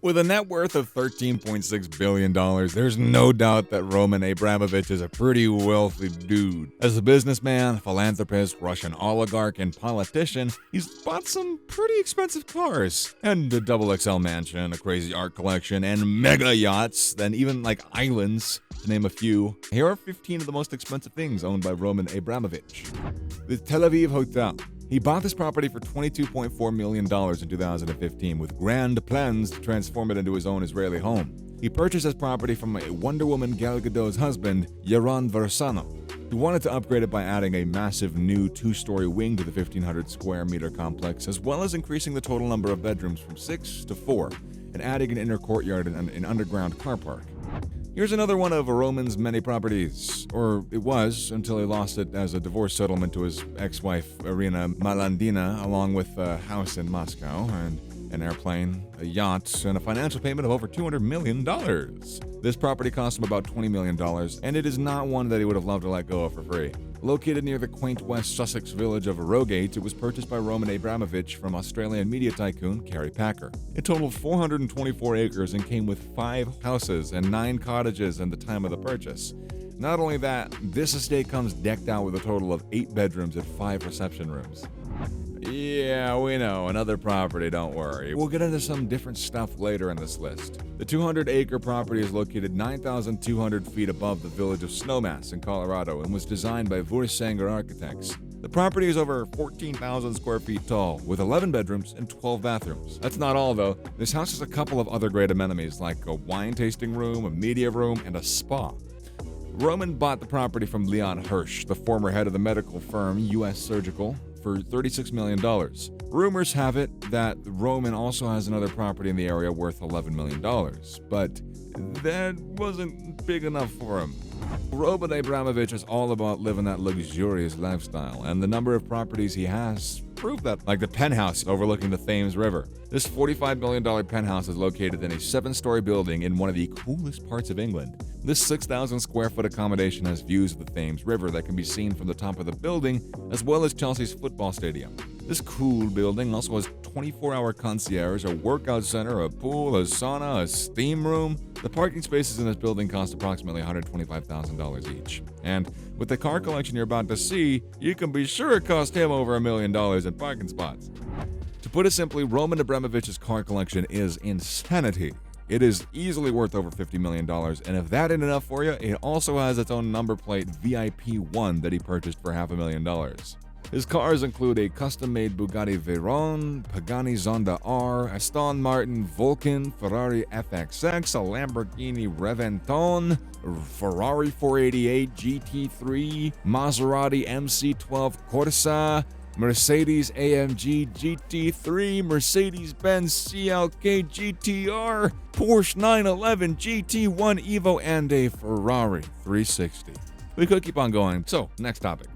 With a net worth of $13.6 billion, there's no doubt that Roman Abramovich is a pretty wealthy dude. As a businessman, philanthropist, Russian oligarch, and politician, he's bought some pretty expensive cars, and a double XL mansion, a crazy art collection, and mega yachts, and even like islands, to name a few. Here are 15 of the most expensive things owned by Roman Abramovich. The Tel Aviv Hotel. He bought this property for $22.4 million in 2015 with grand plans to transform it into his own Israeli home. He purchased this property from a Wonder Woman Gal Gadot's husband, Yaron Versano, who wanted to upgrade it by adding a massive new two-story wing to the 1,500 square meter complex, as well as increasing the total number of bedrooms from 6 to 4 and adding an inner courtyard and an underground car park. Here's another one of Roman's many properties, or it was until he lost it as a divorce settlement to his ex-wife Irina Malandina, along with a house in Moscow and an airplane, a yacht, and a financial payment of over $200 million. This property cost him about $20 million, and it is not one that he would have loved to let go of for free. Located near the quaint West Sussex village of Rogate, it was purchased by Roman Abramovich from Australian media tycoon Kerry Packer. It totaled 424 acres and came with 5 houses and 9 cottages at the time of the purchase. Not only that, this estate comes decked out with a total of 8 bedrooms and 5 reception rooms. Yeah, we know, another property, don't worry. We'll get into some different stuff later in this list. The 200-acre property is located 9,200 feet above the village of Snowmass in Colorado and was designed by Wursanger Architects. The property is over 14,000 square feet tall, with 11 bedrooms and 12 bathrooms. That's not all, though. This house has a couple of other great amenities, like a wine tasting room, a media room, and a spa. Roman bought the property from Leon Hirsch, the former head of the medical firm U.S. Surgical, for $36 million. Rumors have it that Roman also has another property in the area worth $11 million, but that wasn't big enough for him. Roman Abramovich is all about living that luxurious lifestyle, and the number of properties he has prove that, like the penthouse overlooking the Thames River. This $45 million penthouse is located in a 7-story building in one of the coolest parts of England. This 6,000 square foot accommodation has views of the Thames River that can be seen from the top of the building, as well as Chelsea's football stadium. This cool building also has 24-hour concierge, a workout center, a pool, a sauna, a steam room. The parking spaces in this building cost approximately $125,000 each. And with the car collection you're about to see, you can be sure it cost him over $1 million in parking spots. To put it simply, Roman Abramovich's car collection is insanity. It is easily worth over $50 million, and if that ain't enough for you, it also has its own number plate VIP1 that he purchased for $500,000. His cars include a custom-made Bugatti Veyron, Pagani Zonda R, Aston Martin Vulcan, Ferrari FXX, a Lamborghini Reventon, Ferrari 488 GT3, Maserati MC12 Corsa, Mercedes AMG GT3, Mercedes-Benz CLK GTR, Porsche 911 GT1 Evo, and a Ferrari 360. We could keep on going, so next topic.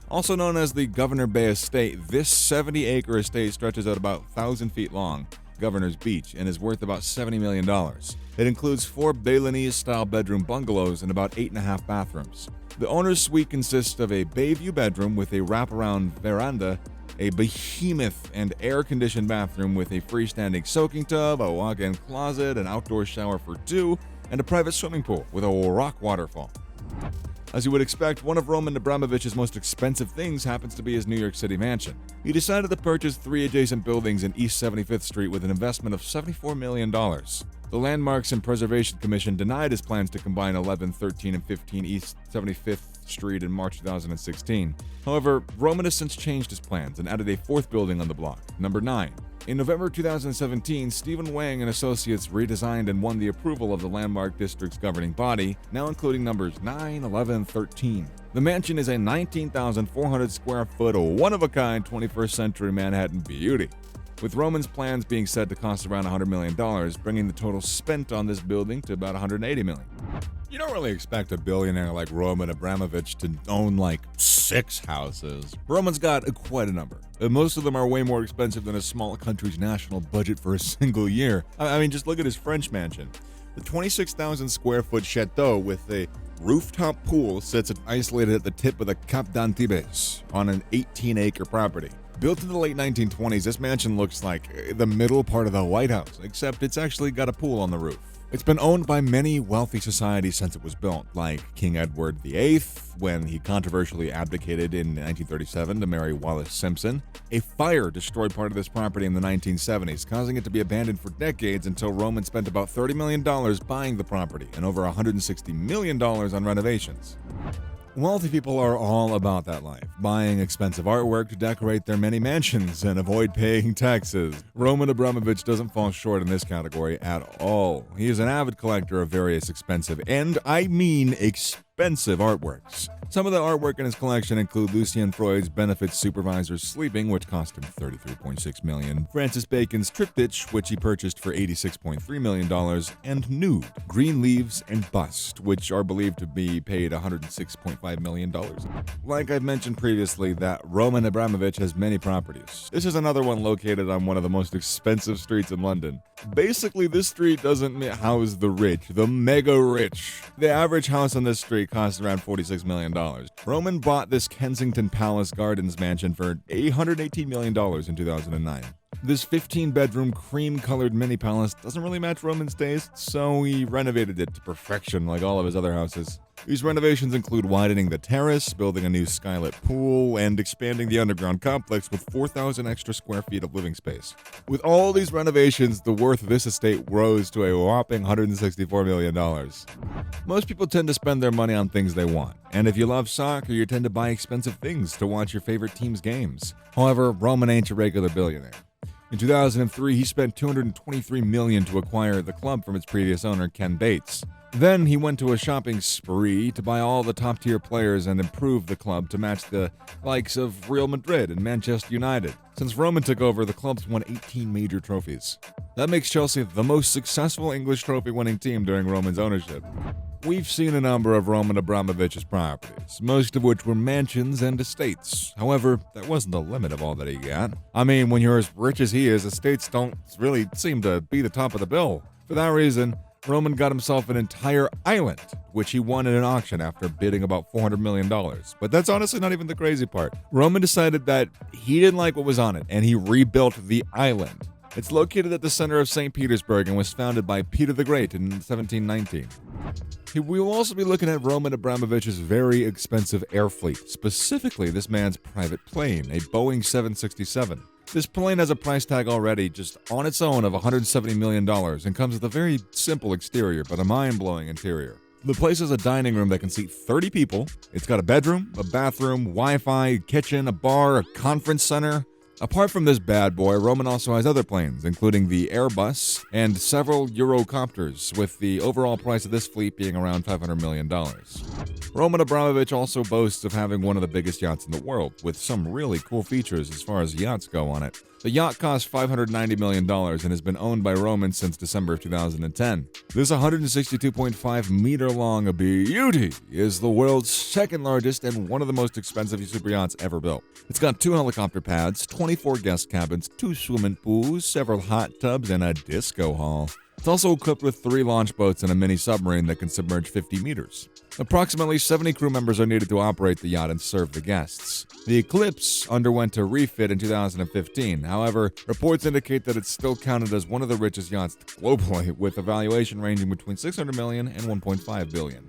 Also known as the Governor Bay Estate, this 70-acre estate stretches out about 1,000 feet long, Governor's Beach, and is worth about $70 million. It includes 4 Balinese-style bedroom bungalows and about 8.5 bathrooms. The owner's suite consists of a Bayview bedroom with a wraparound veranda, a behemoth and air-conditioned bathroom with a freestanding soaking tub, a walk-in closet, an outdoor shower for 2, and a private swimming pool with a rock waterfall. As you would expect, one of Roman Abramovich's most expensive things happens to be his New York City mansion. He decided to purchase 3 adjacent buildings in East 75th Street with an investment of $74 million. The Landmarks and Preservation Commission denied his plans to combine 11, 13, and 15 East 75th Street in March 2016. However, Roman has since changed his plans and added a 4th building on the block, number 9. In November 2017, Stephen Wang and Associates redesigned and won the approval of the Landmark District's governing body, now including numbers 9, 11, and 13. The mansion is a 19,400 square foot, one-of-a-kind 21st century Manhattan beauty, with Roman's plans being said to cost around $100 million, bringing the total spent on this building to about $180 million. You don't really expect a billionaire like Roman Abramovich to own like 6 houses. Roman's got quite a number, and most of them are way more expensive than a small country's national budget for a single year. I mean, just look at his French mansion. The 26,000 square foot chateau with a rooftop pool sits isolated at the tip of the Cap d'Antibes on an 18-acre property. Built in the late 1920s, this mansion looks like the middle part of the White House, except it's actually got a pool on the roof. It's been owned by many wealthy societies since it was built, like King Edward VIII, when he controversially abdicated in 1937 to marry Wallis Simpson. A fire destroyed part of this property in the 1970s, causing it to be abandoned for decades until Roman spent about $30 million buying the property and over $160 million on renovations. Wealthy people are all about that life, buying expensive artwork to decorate their many mansions and avoid paying taxes. Roman Abramovich doesn't fall short in this category at all. He is an avid collector of various expensive, and I mean expensive artworks. Some of the artwork in his collection include Lucian Freud's Benefits Supervisor's Sleeping, which cost him $33.6 million, Francis Bacon's Triptych, which he purchased for $86.3 million, and Nude, Green Leaves, and Bust, which are believed to be paid $106.5 million. Like I've mentioned previously, that Roman Abramovich has many properties. This is another one located on one of the most expensive streets in London. Basically, this street doesn't house the rich, the mega rich. The average house on this street costs around $46 million. Roman bought this Kensington Palace Gardens mansion for $818 million in 2009. This 15-bedroom cream-colored mini-palace doesn't really match Roman's taste, so he renovated it to perfection like all of his other houses. These renovations include widening the terrace, building a new skylit pool, and expanding the underground complex with 4,000 extra square feet of living space. With all these renovations, the worth of this estate rose to a whopping $164 million. Most people tend to spend their money on things they want, and if you love soccer, you tend to buy expensive things to watch your favorite team's games. However, Roman ain't your regular billionaire. In 2003, he spent $223 million to acquire the club from its previous owner, Ken Bates. Then he went to a shopping spree to buy all the top-tier players and improve the club to match the likes of Real Madrid and Manchester United. Since Roman took over, the club's won 18 major trophies. That makes Chelsea the most successful English trophy-winning team during Roman's ownership. We've seen a number of Roman Abramovich's properties, most of which were mansions and estates. However, that wasn't the limit of all that he got. I mean, when you're as rich as he is, estates don't really seem to be the top of the bill. For that reason, Roman got himself an entire island, which he won in an auction after bidding about $400 million. But that's honestly not even the crazy part. Roman decided that he didn't like what was on it, and he rebuilt the island. It's located at the center of St. Petersburg and was founded by Peter the Great in 1719. We will also be looking at Roman Abramovich's very expensive air fleet, specifically this man's private plane, a Boeing 767. This plane has a price tag already just on its own of $170 million and comes with a very simple exterior but a mind-blowing interior. The place has a dining room that can seat 30 people. It's got a bedroom, a bathroom, Wi-Fi, kitchen, a bar, a conference center. Apart from this bad boy, Roman also has other planes, including the Airbus and several Eurocopters, with the overall price of this fleet being around $500 million. Roman Abramovich also boasts of having one of the biggest yachts in the world, with some really cool features as far as yachts go on it. The yacht cost $590 million and has been owned by Roman since December of 2010. This 162.5-meter-long beauty is the world's second largest and one of the most expensive super yachts ever built. It's got 2 helicopter pads, 24 guest cabins, 2 swimming pools, several hot tubs, and a disco hall. It's also equipped with 3 launch boats and a mini submarine that can submerge 50 meters. Approximately 70 crew members are needed to operate the yacht and serve the guests. The Eclipse underwent a refit in 2015. However, reports indicate that it's still counted as one of the richest yachts globally, with a valuation ranging between $600 million and $1.5 billion.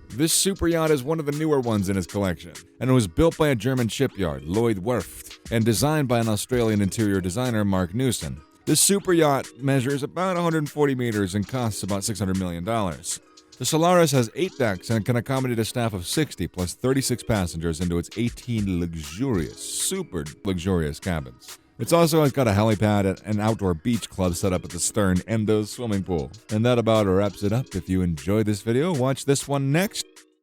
This super yacht is one of the newer ones in his collection, and it was built by a German shipyard, Lloyd Werft, and designed by an Australian interior designer, Mark Newson. This super yacht measures about 140 meters and costs about $600 million. The Solaris has 8 decks and can accommodate a staff of 60 plus 36 passengers into its 18 luxurious, super luxurious cabins. It's also got a helipad and an outdoor beach club set up at the stern and a swimming pool. And that about wraps it up. If you enjoyed this video, watch this one next.